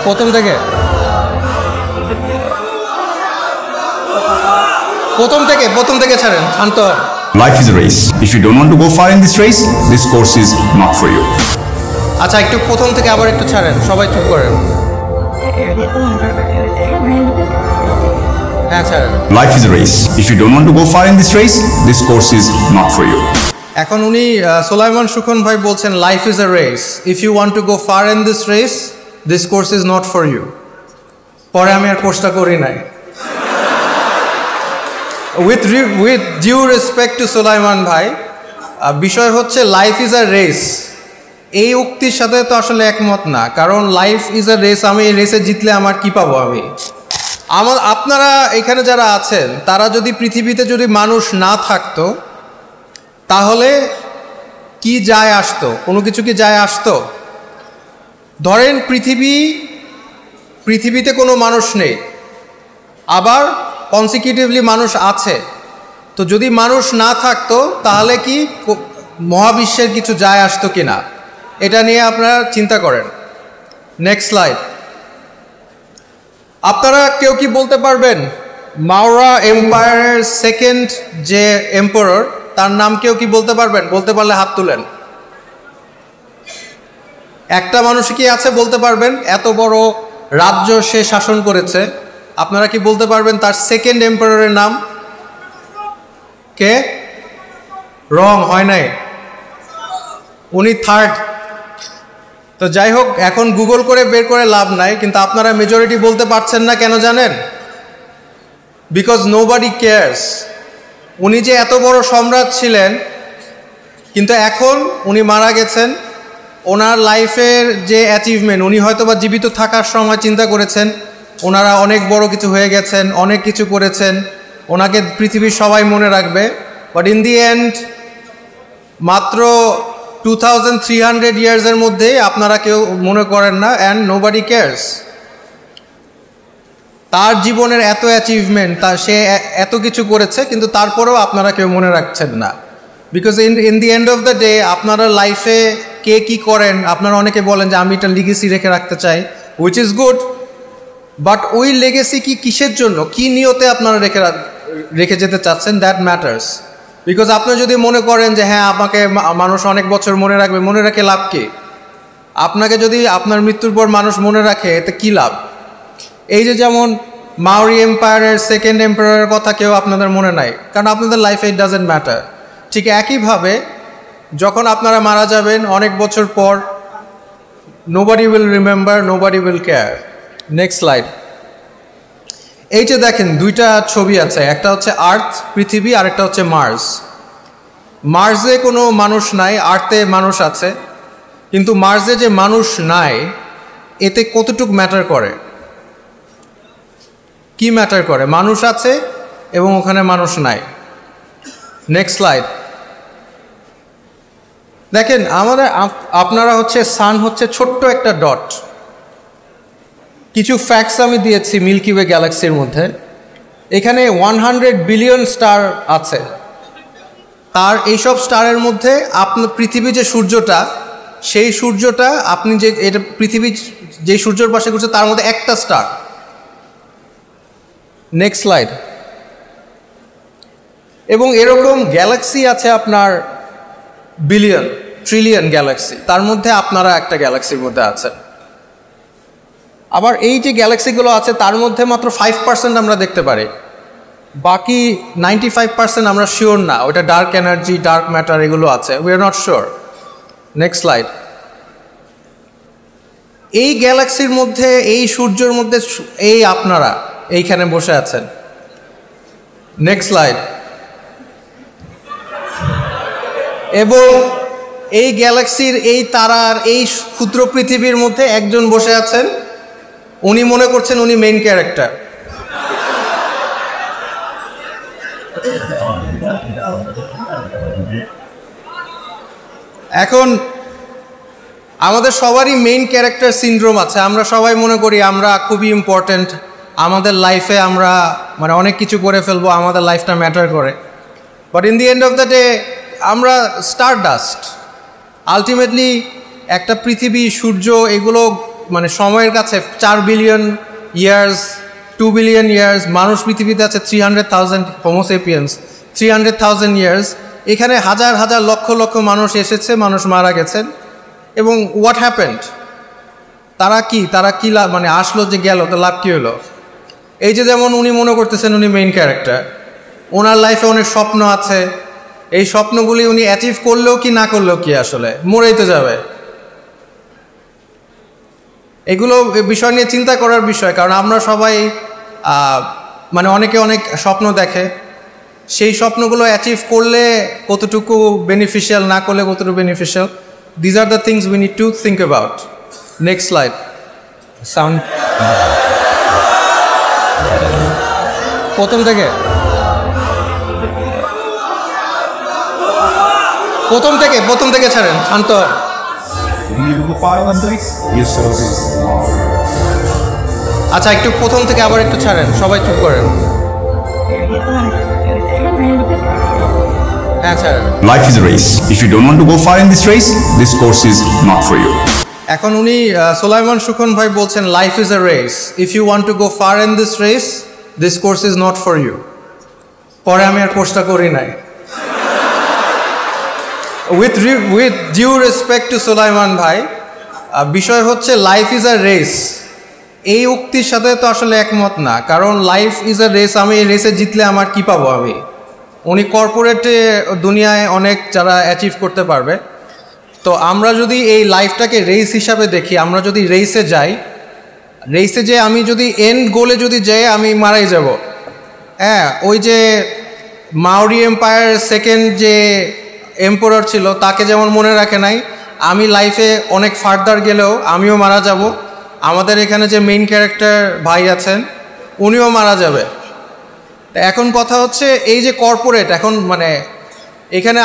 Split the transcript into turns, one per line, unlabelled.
প্রথম থেকে ছাড়েন, শান্ত হন।
Life is a race. If you don't want to go far in this race, this course is not for you.
আচ্ছা, একটু প্রথম থেকে আবার একটু ছাড়েন, সবাই চুপ করেন। হ্যাঁ, ছাড়েন।
Life is a race. If you don't want to go far in this race, this course is not for you.
এখন উনি সোলাইমান সুখন ভাই বলছেন life is a race, if you want to go far in this race, this course is not for you. পরে আমি আর কোর্সটা করি নাই। With due respect to Solaiman ভাই, বিষয় হচ্ছে লাইফ ইজ আ রেস, এই উক্তির সাথে তো আসলে একমত না। কারণ লাইফ ইজ আ রেস, আমি এই রেসে জিতলে আমার কি পাবো? আপনারা এখানে যারা আছেন তারা যদি পৃথিবীতে যদি মানুষ না থাকতো তাহলে কি যায় আসতো? কোনো কিছু কি যায় আসতো? ধরেন পৃথিবীতে কোনো মানুষ নেই, আবার কনসিকিউটিভলি মানুষ আছে, তো যদি মানুষ না থাকতো তাহলে কি মহাবিশ্বের কিছু যায় আসতো কিনা, এটা নিয়ে আপনারা চিন্তা করেন। Next slide. আপনারা কেউ কি বলতে পারবেন মাওরা এম্পায়ারের সেকেন্ড যে এম্পায়ার তার নাম কেউ কি বলতে পারবেন? বলতে পারলে হাত তুলেন। একটা মানুষ কি আছে বলতে পারবেন? এত বড় রাজ্য সে শাসন করেছে, আপনারা কি বলতে পারবেন তার সেকেন্ড এম্পায়ারের নাম? কে? রং, হয় নাই, উনি থার্ড। তো যাই হোক, এখন গুগল করে বের করে লাভ নাই, কিন্তু আপনারা মেজরিটি বলতে পারছেন না কেন জানেন? Because nobody cares. উনি যে এত বড় সম্রাট ছিলেন, কিন্তু এখন উনি মারা গেছেন, ওনার লাইফের যে অ্যাচিভমেন্ট, উনি হয়তো বা জীবিত থাকার সময় চিন্তা করেছেন ওনারা অনেক বড় কিছু হয়ে গেছেন, অনেক কিছু করেছেন, ওনাকে পৃথিবীর সবাই মনে রাখবে। বাট ইন দি এন্ড মাত্র 2300 ইয়ার্সের মধ্যে আপনারা কেউ মনে করেন না, অ্যান্ড নোবডি কেয়ারস। তার জীবনের এত অ্যাচিভমেন্ট, সে এত কিছু করেছে, কিন্তু তারপরেও আপনারা কেউ মনে রাখছেন না। Because in the end of the day আপনারা লাইফে কে কী করেন, আপনারা অনেকে বলেন যে আমি এটা লিগেসি রেখে রাখতে চাই, হুইচ ইজ গুড, বাট ওই লেগেসি কি কিসের জন্য, কি নিয়তে আপনারা রেখে যেতে চাচ্ছেন, দ্যাট ম্যাটার্স। বিকজ আপনি যদি মনে করেন যে হ্যাঁ আমাকে মানুষ অনেক বছর মনে রাখবে, মনে রাখে লাভ কি? আপনাকে যদি আপনার মৃত্যুর পর মানুষ মনে রাখে, এতে কী লাভ? এই যে যেমন মাওরি এম্পায়ারের সেকেন্ড এম্পায়ারের কথা কেউ আপনাদের মনে নাই, কারণ আপনাদের লাইফে ইট ডাজেন্ট ম্যাটার। ঠিক একইভাবে যখন আপনারা মারা যাবেন অনেক বছর পর, nobody will remember, nobody will care. Next slide. এই যে দেখেন দুইটা ছবি আছে, একটা হচ্ছে আর্থ পৃথিবী, আর একটা হচ্ছে মার্স। মার্সে কোনো মানুষ নাই, আর্থে মানুষ আছে, কিন্তু মার্সে যে মানুষ নাই এতে কতটুকু ম্যাটার করে? কি ম্যাটার করে? মানুষ আছে এবং ওখানে মানুষ নাই। Next slide. দেখেন আপনারা হচ্ছে সান হচ্ছে ছোট্ট একটা ডট। কিছু ফ্যাক্টস আমি দিয়েছি মিল্কি ওয়ে গ্যালাক্সির মধ্যে। এখানে 100 বিলিয়ন স্টার আছে। তার এইসব স্টারের মধ্যে আপনার পৃথিবী যে সূর্যটা, সেই সূর্যটা আপনি যে এটা পৃথিবী যে সূর্যের পাশে ঘুরছে তার মধ্যে একটা স্টার। Next slide. এবং এরকম গ্যালাক্সি আছে আপনার বিলিয়ন ট্রিলিয়ন গ্যালাক্সি, তার মধ্যে আপনারা একটা গ্যালাক্সির মধ্যে আছেন। আবার এই যে গ্যালাক্সিগুলো আছে তার মধ্যে মাত্র 5% আমরা দেখতে পারি, বাকি 95% আমরা শিওর না ওটা ডার্ক এনার্জি, ডার্ক ম্যাটার এগুলো আছে, we are not sure. Next slide. এই গ্যালাক্সির মধ্যে, এই সূর্যের মধ্যে এই আপনারা এইখানে বসে আছেন। Next slide. এবং এই গ্যালাক্সির এই তারার এই ক্ষুদ্র পৃথিবীর মধ্যে একজন বসে আছেন, উনি মনে করছেন উনি মেইন ক্যারেক্টার। এখন আমাদের সবারই মেইন ক্যারেক্টার সিনড্রোম আছে। আমরা সবাই মনে করি আমরা খুবই ইম্পর্ট্যান্ট, আমাদের লাইফে আমরা মানে অনেক কিছু করে ফেলবো, আমাদের লাইফটা ম্যাটার করে। But in the end of the day আমরা স্টার ডাস্ট। আলটিমেটলি একটা পৃথিবী, সূর্য, এগুলো মানে সময়ের কাছে 4 বিলিয়ন ইয়ার্স 2 বিলিয়ন ইয়ার্স, মানুষ পৃথিবীতে আছে 300,000 হোমোসেপিয়েন্স, 300,000 ইয়ার্স। এখানে হাজার হাজার লক্ষ লক্ষ মানুষ এসেছে, মানুষ মারা গেছেন, এবং হোয়াট হ্যাপেন্ড? তারা কি লাভ, মানে আসলো যে গেল, তো লাভ কী হলো? এই যে যেমন উনি মনে করতেছেন উনি মেইন ক্যারেক্টার, ওনার লাইফে অনেক স্বপ্ন আছে, এই স্বপ্নগুলি উনি অ্যাচিভ করলেও কি না করলেও কি, আসলে মরেই তো যাবে। এগুলো বিষয় নিয়ে চিন্তা করার বিষয়, কারণ আমরা সবাই মানে অনেকে অনেক স্বপ্ন দেখে, সেই স্বপ্নগুলো অ্যাচিভ করলে কতটুকু বেনিফিশিয়াল, না করলে কতটুকু beneficial, these are the things we need to think about. Next slide. Sound প্রথম থেকে ছাড়েন, শান্ত। আচ্ছা, একটু প্রথম থেকে আবার একটু ছাড়েন, সবাই চুপ করেন। হ্যাঁ, ছাড়েন।
Life is a race. If you don't want to go far in this race, this course is not for you.
এখন উনি সোলাইমান সুখন ভাই বলছেন life is a race, if you want to go far in this race, this course is not for you. পরে আমি আর কোর্সটা করি নাই। With due respect to Solaiman ভাই, বিষয় হচ্ছে লাইফ ইজ আ রেস, এই উক্তির সাথে তো আসলে একমত না, কারণ লাইফ ইজ আ রেস, আমি এই রেসে জিতলে আমার কি পাবো? আমি উনি কর্পোরেটে দুনিয়ায় অনেক যারা অ্যাচিভ করতে পারবে, তো আমরা যদি এই লাইফটাকে রেস হিসাবে দেখি, আমরা যদি রেসে যাই, রেসে যে আমি যদি এন্ড গোলে যদি যাই আমি মারাই যাব। হ্যাঁ, ওই যে মাওরি এম্পায়ার সেকেন্ড যে এম্পায়ার ছিল তাকে যেমন মনে রাখে নাই, আমি লাইফে অনেক ফার্দার গেলেও আমিও মারা যাব, আমাদের এখানে যে মেইন ক্যারেক্টার ভাই আছেন উনিও মারা যাবে। এখন কথা হচ্ছে এই যে কর্পোরেট, এখন মানে এখানে